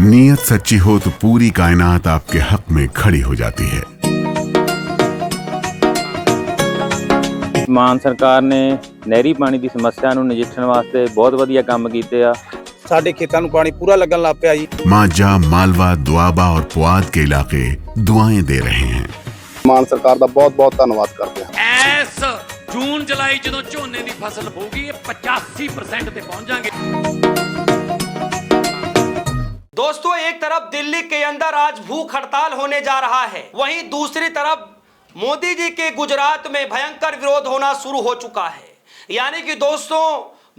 नीयत सच्ची हो तो पूरी कायनात आपके हक में खड़ी हो जाती है। ਮਾਨ ਸਰਕਾਰ ਨੇ ਨਹਿਰੀ ਪਾਣੀ ਦੀ ਸਮੱਸਿਆ ਨੂੰ ਨਜਿੱਠਣ ਵਾਸਤੇ ਬਹੁਤ ਵਧੀਆ ਕੰਮ ਕੀਤੇ ਆ। ਸਾਡੇ ਖੇਤਾਂ ਨੂੰ ਪਾਣੀ ਪੂਰਾ ਲੱਗਣ ਲੱਗ ਪਿਆ ਜੀ। मांझा, मालवा, दुआबा और पुआध के इलाके दुआएं दे रहे हैं। ਮਾਨ ਸਰਕਾਰ ਦਾ ਬਹੁਤ ਬਹੁਤ ਧੰਨਵਾਦ ਕਰਦੇ ਹਾਂ। ਐਸ ਜੂਨ ਜੁਲਾਈ ਜਦੋਂ ਝੋਨੇ ਦੀ ਫਸਲ ਹੋਊਗੀ ਇਹ 85% ਤੇ पहुंच जाएंगे। दोस्तों, एक तरफ दिल्ली के अंदर आज भूख हड़ताल होने जा रहा है, वहीं दूसरी तरफ मोदी जी के गुजरात में भयंकर विरोध होना शुरू हो चुका है। यानी कि दोस्तों,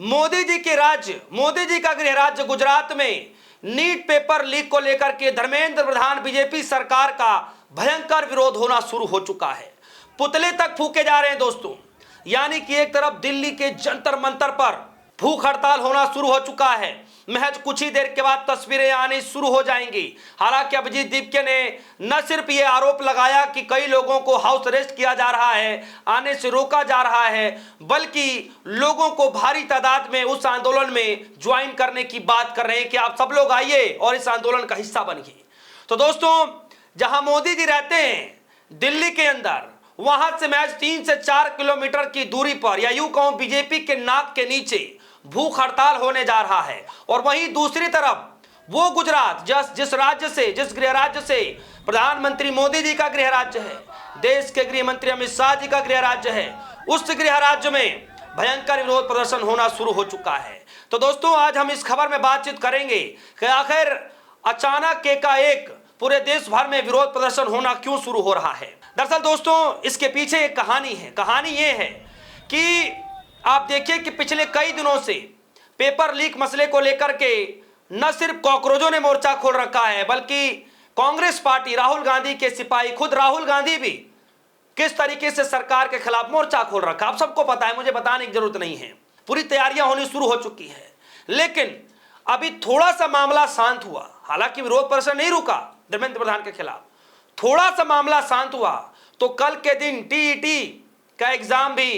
मोदी जी के राज्य, मोदी जी का गृह राज्य गुजरात में नीट पेपर लीक को लेकर के धर्मेंद्र प्रधान बीजेपी सरकार का भयंकर विरोध होना शुरू हो चुका है। पुतले तक फूके जा रहे हैं दोस्तों। यानी कि एक तरफ दिल्ली के जंतर मंतर पर भूख हड़ताल होना शुरू हो चुका है। महज कुछ ही देर के बाद तस्वीरें आनी शुरू हो जाएंगी। हालांकि अभिजीत दीपके ने न सिर्फ ये आरोप लगाया कि कई लोगों को हाउस अरेस्ट किया जा रहा है, आने से रोका जा रहा है, बल्कि लोगों को भारी तादाद में उस आंदोलन में ज्वाइन करने की बात कर रहे हैं कि आप सब लोग आइए और इस आंदोलन का हिस्सा बनिए। तो दोस्तों, जहां मोदी जी रहते हैं दिल्ली के अंदर, वहां से महज 3 से 4 किलोमीटर की दूरी पर, या यूं कहूं बीजेपी के नाक के नीचे भूख हड़ताल होने जा रहा है। और वहीं दूसरी तरफ वो गुजरात, जिस राज्य से, जिस गृह राज्य से प्रधानमंत्री मोदी जी का गृह राज्य है, देश के गृह मंत्री अमित शाह जी का गृह राज्य है, उस गृह राज्य में भयंकर विरोध प्रदर्शन होना शुरू हो चुका है। तो दोस्तों, आज हम इस खबर में बातचीत करेंगे कि आखिर अचानक एकाएक पूरे देश भर में विरोध प्रदर्शन होना क्यों शुरू हो रहा है। दरअसल दोस्तों, इसके पीछे एक कहानी है। कहानी ये है कि आप देखिए कि पिछले कई दिनों से पेपर लीक मसले को लेकर के न सिर्फ कॉकरोचों ने मोर्चा खोल रखा है, बल्कि कांग्रेस पार्टी, राहुल गांधी के सिपाही, खुद राहुल गांधी भी किस तरीके से सरकार के खिलाफ मोर्चा खोल रखा। आप सबको पता है, मुझे बताने की जरूरत नहीं है। पूरी तैयारियां होनी शुरू हो चुकी है। लेकिन अभी थोड़ा सा मामला शांत हुआ। हालांकि विरोध प्रदर्शन नहीं रुका धर्मेंद्र प्रधान के खिलाफ, थोड़ा सा मामला शांत हुआ तो कल के दिन टीईटी का एग्जाम भी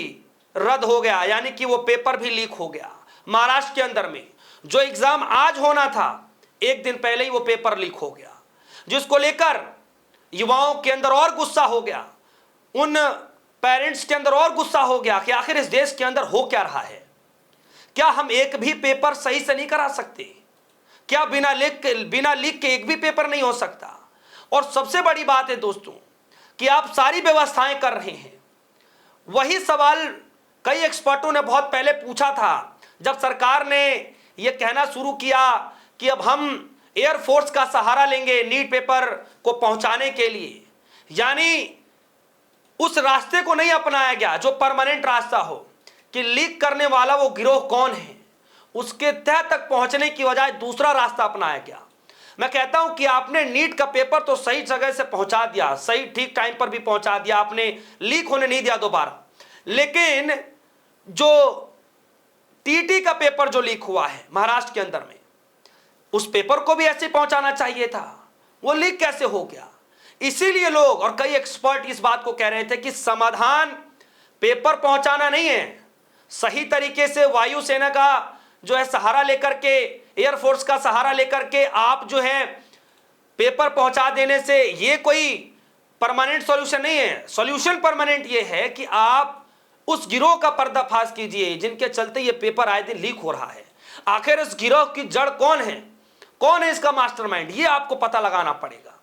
रद्द हो गया। यानी कि वो पेपर भी लीक हो गया। महाराष्ट्र के अंदर में जो एग्जाम आज होना था, एक दिन पहले ही वो पेपर लीक हो गया, जिसको लेकर युवाओं के अंदर और गुस्सा हो गया, उन पेरेंट्स के अंदर और गुस्सा हो गया कि आखिर इस देश के अंदर हो क्या रहा है। क्या हम एक भी पेपर सही से नहीं करा सकते? क्या बिना लीक के एक भी पेपर नहीं हो सकता? और सबसे बड़ी बात है दोस्तों कि आप सारी व्यवस्थाएं कर रहे हैं। वही सवाल कई एक्सपर्टों ने बहुत पहले पूछा था, जब सरकार ने यह कहना शुरू किया कि अब हम एयरफोर्स का सहारा लेंगे नीट पेपर को पहुंचाने के लिए। यानी उस रास्ते को नहीं अपनाया गया जो परमानेंट रास्ता हो, कि लीक करने वाला वो गिरोह कौन है, उसके तह तक पहुंचने की बजाय दूसरा रास्ता अपनाया गया। मैं कहता हूं कि आपने नीट का पेपर तो सही जगह से पहुंचा दिया, सही ठीक टाइम पर भी पहुंचा दिया, आपने लीक होने नहीं दिया दोबारा। लेकिन जो टीटी का पेपर जो लीक हुआ है महाराष्ट्र के अंदर में, उस पेपर को भी ऐसे पहुंचाना चाहिए था। वो लीक कैसे हो गया? इसीलिए लोग और कई एक्सपर्ट इस बात को कह रहे थे कि समाधान पेपर पहुंचाना नहीं है, सही तरीके से वायुसेना का जो है सहारा लेकर के, एयरफोर्स का सहारा लेकर के आप जो है पेपर पहुंचा देने से ये कोई परमानेंट सॉल्यूशन नहीं है। सॉल्यूशन परमानेंट ये है कि आप उस गिरोह का पर्दाफाश कीजिए जिनके चलते ये पेपर आए दिन लीक हो रहा है। आखिर इस गिरोह की जड़ कौन है इसका मास्टरमाइंड, ये आपको पता लगाना पड़ेगा।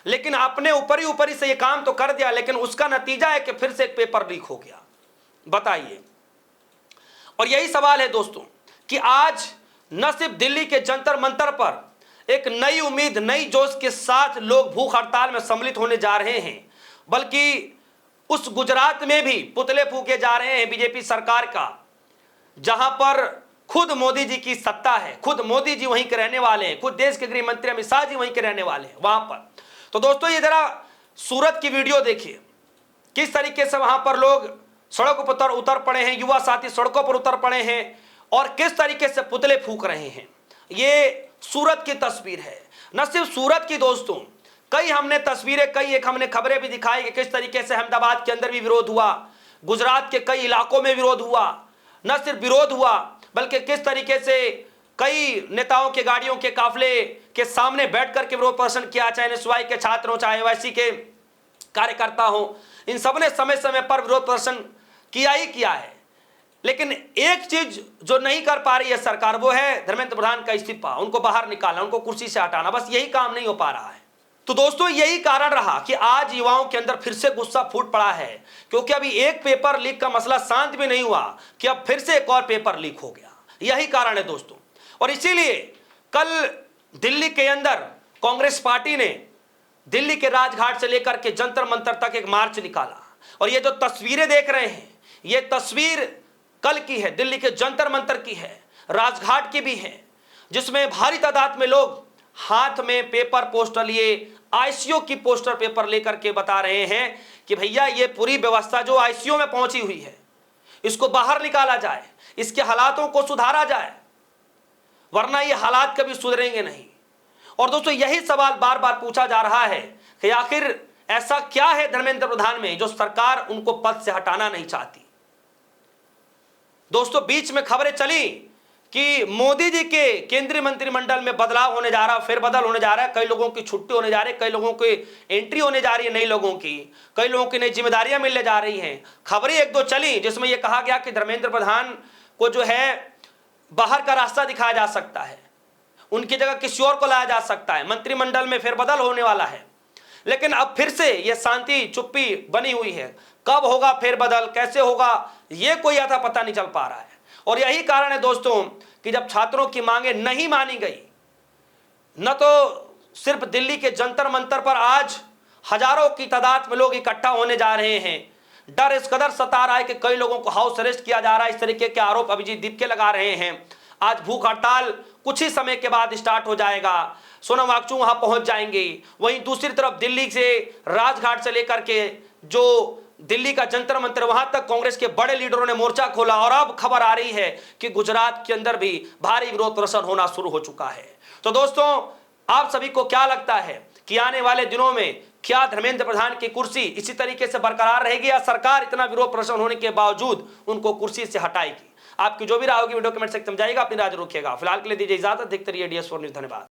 लेकिन आपने ऊपरी से ये काम तो कर दिया, लेकिन उसका नतीजा है कि फिर से एक पेपर लीक हो गया। बताइए। और यही सवाल है दोस्तों कि आज न सिर्फ दिल्ली के जंतर मंतर पर एक नई उम्मीद, नई जोश के साथ लोग भूख हड़ताल में सम्मिलित होने जा रहे हैं, बल्कि उस गुजरात में भी पुतले फूके जा रहे हैं बीजेपी सरकार का, जहां पर खुद मोदी जी की सत्ता है, खुद मोदी जी वहीं के रहने वाले हैं, खुद देश के गृह मंत्री अमित शाह जी वहीं के रहने वाले हैं वहां पर। तो दोस्तों, ये जरा सूरत की वीडियो देखिए, किस तरीके से वहां पर लोग सड़कों पर उतर पड़े हैं, युवा साथी सड़कों पर उतर पड़े हैं और किस तरीके से पुतले फूक रहे हैं। ये सूरत की तस्वीर है। न सिर्फ सूरत की दोस्तों, कई हमने तस्वीरें, हमने खबरें भी दिखाई कि किस तरीके से अहमदाबाद के अंदर भी विरोध हुआ, गुजरात के कई इलाकों में विरोध हुआ। न सिर्फ विरोध हुआ, बल्कि किस तरीके से कई नेताओं के गाड़ियों के काफले के सामने बैठ करके विरोध प्रदर्शन किया, चाहे एनएसयूआई के छात्र हो, चाहे ओवैसी के कार्यकर्ता हो, इन सब ने समय समय पर विरोध प्रदर्शन किया ही किया है। लेकिन एक चीज जो नहीं कर पा रही है सरकार, वो है धर्मेंद्र प्रधान का इस्तीफा, उनको बाहर निकालना, उनको कुर्सी से हटाना। बस यही काम नहीं हो पा रहा है। तो दोस्तों यही कारण रहा कि आज युवाओं के अंदर फिर से गुस्सा फूट पड़ा है, क्योंकि अभी एक पेपर लीक का मसला शांत भी नहीं हुआ कि अब फिर से एक और पेपर लीक हो गया। यही कारण है दोस्तों। और इसीलिए कल दिल्ली के अंदर कांग्रेस पार्टी ने दिल्ली के राजघाट से लेकर के जंतर मंतर तक एक मार्च निकाला। और ये जो तस्वीरें देख रहे हैं, ये तस्वीर कल की है, दिल्ली के जंतर मंतर की है, राजघाट की भी है, जिसमें भारी तादाद में लोग हाथ में पेपर पोस्टर लिए, आईसीयू की पोस्टर पेपर लेकर के बता रहे हैं कि भैया ये पूरी व्यवस्था जो आईसीयू में पहुंची हुई है, इसको बाहर निकाला जाए, इसके हालातों को सुधारा जाए, वरना ये हालात कभी सुधरेंगे नहीं। और दोस्तों यही सवाल बार बार पूछा जा रहा है कि आखिर ऐसा क्या है धर्मेंद्र प्रधान में जो सरकार उनको पद से हटाना नहीं चाहती। दोस्तों बीच में खबरें चली कि मोदी जी के केंद्रीय मंत्रिमंडल में बदलाव होने जा रहा है, फेरबदल होने जा रहा है, कई लोगों की छुट्टी होने जा रही है, कई लोगों की एंट्री होने जा रही है, नई लोगों की, कई लोगों की नई जिम्मेदारियां मिलने जा रही हैं। खबरें एक दो चली जिसमें यह कहा गया कि धर्मेंद्र प्रधान को जो है बाहर का रास्ता दिखाया जा सकता है, उनकी जगह किसी और को लाया जा सकता है, मंत्रिमंडल में फेरबदल होने वाला है। लेकिन अब फिर से यह शांति चुप्पी बनी हुई है। कब होगा फेरबदल, कैसे होगा, यह कोई अता पता नहीं चल पा रहा है। और यही कारण है दोस्तों कि जब छात्रों की मांगे नहीं मानी गई, न तो सिर्फ दिल्ली के जंतर मंतर पर आज हजारों की तादाद में लोग इकट्ठा होने जा रहे हैं, डर इस कदर सता रहा है कि कई लोगों को हाउस अरेस्ट किया जा रहा है, इस तरीके के आरोप अभिजीत दीपके लगा रहे हैं। आज भूख हड़ताल कुछ ही समय के बाद स्टार्ट हो जाएगा, सोनम वांगचुक वहां पहुंच जाएंगे। वहीं दूसरी तरफ दिल्ली से राजघाट से लेकर के जो दिल्ली का जंतर मंतर, वहां तक कांग्रेस के बड़े लीडरों ने मोर्चा खोला। और अब खबर आ रही है कि गुजरात के अंदर भी भारी विरोध प्रदर्शन होना शुरू हो चुका है। तो दोस्तों आप सभी को क्या लगता है कि आने वाले दिनों में क्या धर्मेंद्र प्रधान की कुर्सी इसी तरीके से बरकरार रहेगी, या सरकार इतना विरोध प्रदर्शन होने के बावजूद उनको कुर्सी से हटाएगी? आपकी जो भी राय होगी वीडियो कमेंट सेक्शन में समझाइएगा, अपनी राय रखिएगा। फिलहाल के लिए दीजिए इजाजत, देखते रहिए DS4 न्यूज़। धन्यवाद।